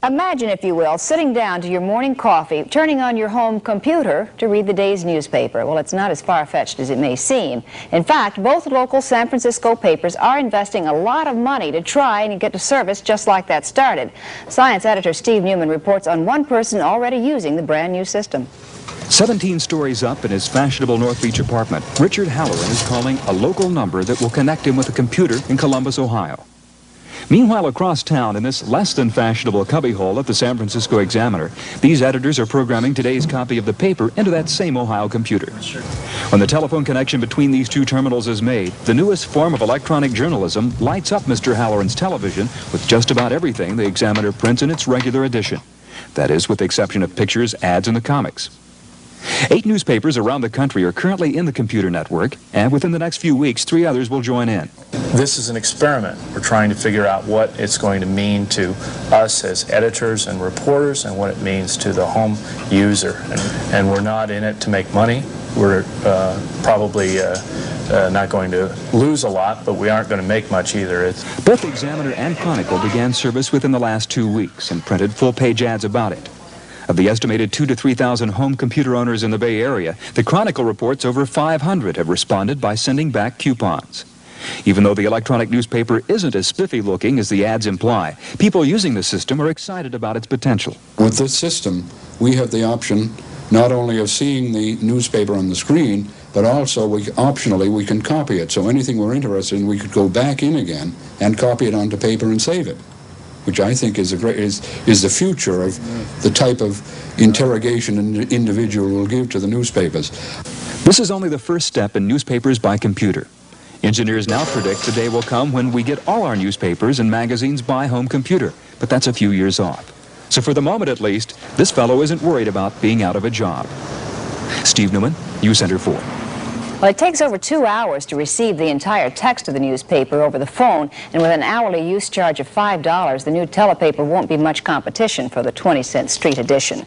Imagine, if you will, sitting down to your morning coffee, turning on your home computer to read the day's newspaper. Well, it's not as far-fetched as it may seem. In fact, both local San Francisco papers are investing a lot of money to try and get a service just like that started. Science editor Steve Newman reports on one person already using the brand new system. 17 stories up in his fashionable North Beach apartment, Richard Halloran is calling a local number that will connect him with a computer in Columbus, Ohio. Meanwhile, across town, in this less-than-fashionable cubbyhole at the San Francisco Examiner, these editors are programming today's copy of the paper into that same Ohio computer. When the telephone connection between these two terminals is made, the newest form of electronic journalism lights up Mr. Halloran's television with just about everything the Examiner prints in its regular edition. That is, with the exception of pictures, ads, and the comics. 8 newspapers around the country are currently in the computer network, and within the next few weeks, 3 others will join in. This is an experiment. We're trying to figure out what it's going to mean to us as editors and reporters and what it means to the home user. And we're not in it to make money. We're probably not going to lose a lot, but we aren't going to make much either. Both the Examiner and Chronicle began service within the last 2 weeks and printed full-page ads about it. Of the estimated 2,000 to 3,000 home computer owners in the Bay Area, the Chronicle reports over 500 have responded by sending back coupons. Even though the electronic newspaper isn't as spiffy looking as the ads imply, people using the system are excited about its potential. With this system, we have the option not only of seeing the newspaper on the screen, but also optionally we can copy it. So anything we're interested in, we could go back in again and copy it onto paper and save it, which I think is the future of the type of interrogation an individual will give to the newspapers. This is only the first step in newspapers by computer. Engineers now predict the day will come when we get all our newspapers and magazines by home computer, but that's a few years off. So for the moment at least, this fellow isn't worried about being out of a job. Steve Newman, News Center 4. Well, it takes over 2 hours to receive the entire text of the newspaper over the phone, and with an hourly use charge of $5, the new telepaper won't be much competition for the 20-cent street edition.